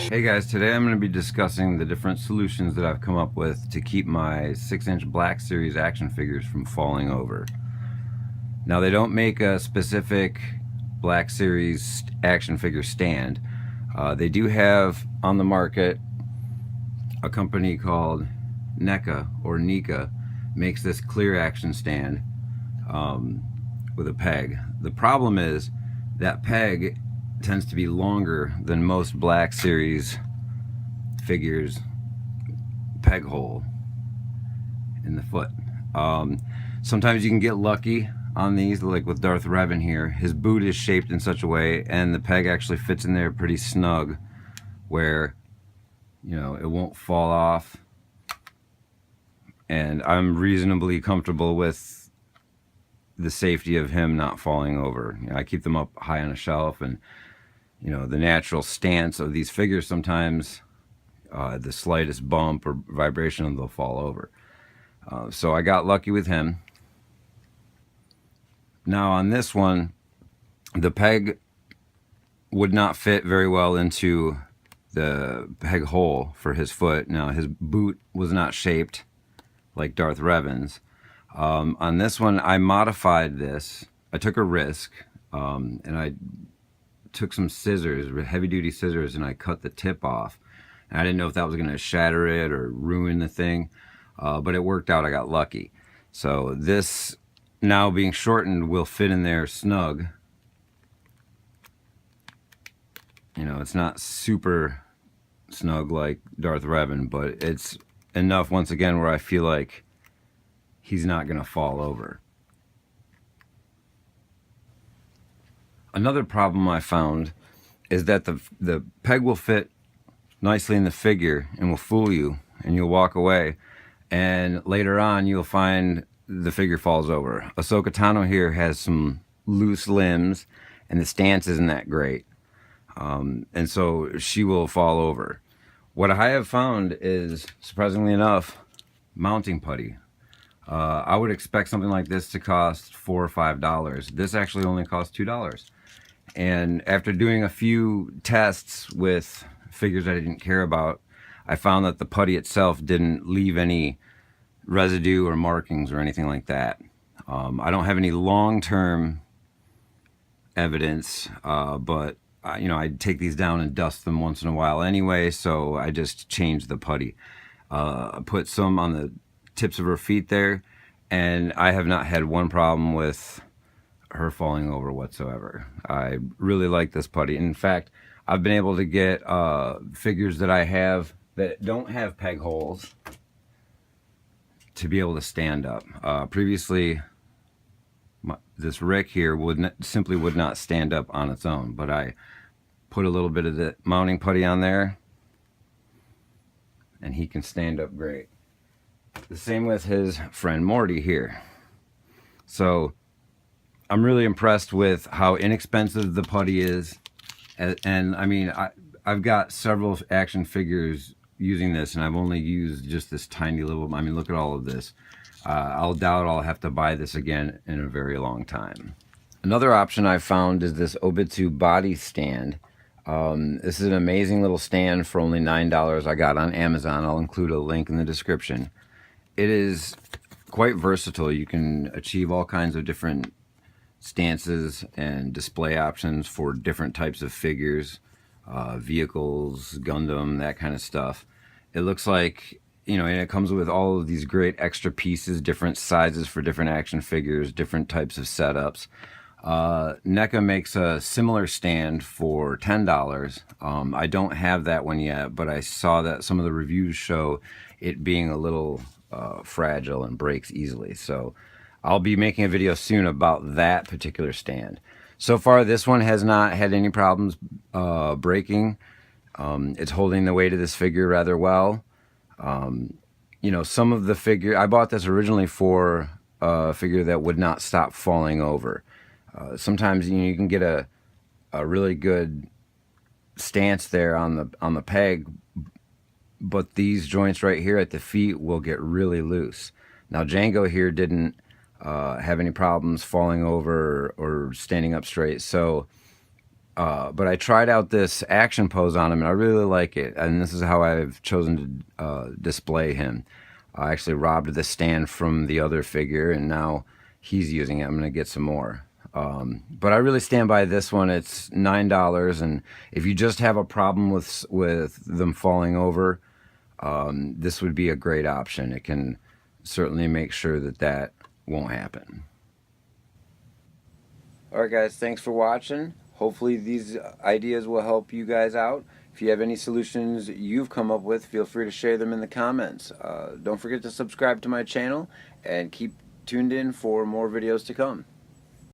Hey guys, today I'm going to be discussing the different solutions that I've come up with to keep my 6-inch Black Series action figures from falling over. Now they don't make a specific Black Series action figure stand. They do have on the market a company called NECA or NECA makes this clear action stand with a peg. The problem is that peg tends to be longer than most Black Series figures peg hole in the foot. Sometimes you can get lucky on these, like with Darth Revan here. His boot is shaped in such a way and the peg actually fits in there pretty snug where, you know, it won't fall off, and I'm reasonably comfortable with the safety of him not falling over. You know, I keep them up high on a shelf, and you know, the natural stance of these figures, sometimes the slightest bump or vibration they'll fall over. So I got lucky with him. Now on this one, the peg would not fit very well into the peg hole for his foot. Now his boot was not shaped like Darth Revan's. On this one, I modified this. I took a risk, and I took some scissors, heavy-duty scissors, and I cut the tip off. And I didn't know if that was going to shatter it or ruin the thing, but it worked out. I got lucky. So this, now being shortened, will fit in there snug. You know, it's not super snug like Darth Revan, but it's enough, once again, where I feel like he's not going to fall over. Another problem I found is that the peg will fit nicely in the figure and will fool you, and you'll walk away, and later on you'll find the figure falls over. Ahsoka Tano here has some loose limbs and the stance isn't that great, and so she will fall over. What I have found is, surprisingly enough, mounting putty. I would expect something like this to cost $4 or $5. This actually only costs $2. And after doing a few tests with figures I didn't care about, I found that the putty itself didn't leave any residue or markings or anything like that. I don't have any long-term evidence, but you know, I take these down and dust them once in a while anyway, so I just changed the putty. I put some on the tips of her feet there, and I have not had one problem with her falling over whatsoever. I really like this putty. In fact, I've been able to get figures that I have that don't have peg holes to be able to stand up. Previously, this Rick here simply would not stand up on its own, but I put a little bit of the mounting putty on there and he can stand up great. The same with his friend Morty here. So I'm really impressed with how inexpensive the putty is, and I mean, I've got several action figures using this, and I've only used just this tiny little. I mean, look at all of this. I'll doubt I'll have to buy this again in a very long time. Another option I found is this Obitsu body stand. This is an amazing little stand for only $9 I got on Amazon. I'll include a link in the description. It is quite versatile. You can achieve all kinds of different stances and display options for different types of figures, vehicles, Gundam, that kind of stuff. It looks like, you know, and it comes with all of these great extra pieces, different sizes for different action figures, different types of setups. NECA makes a similar stand for $10. I don't have that one yet, but I saw that some of the reviews show it being a little fragile and breaks easily. So I'll be making a video soon about that particular stand. So far, this one has not had any problems breaking. It's holding the weight of this figure rather well. You know, some of the figure, I bought this originally for a figure that would not stop falling over. Sometimes, you know, you can get a really good stance there on the peg, but these joints right here at the feet will get really loose. Now Django here didn't have any problems falling over or standing up straight, so But I tried out this action pose on him, and I really like it. And this is how I've chosen to display him. I actually robbed the stand from the other figure, and now he's using it. I'm going to get some more. But I really stand by this one. It's $9, and if you just have a problem with them falling over, this would be a great option. It can certainly make sure that that won't happen. Alright guys, thanks for watching. Hopefully these ideas will help you guys out. If you have any solutions you've come up with, feel free to share them in the comments. Don't forget to subscribe to my channel and keep tuned in for more videos to come.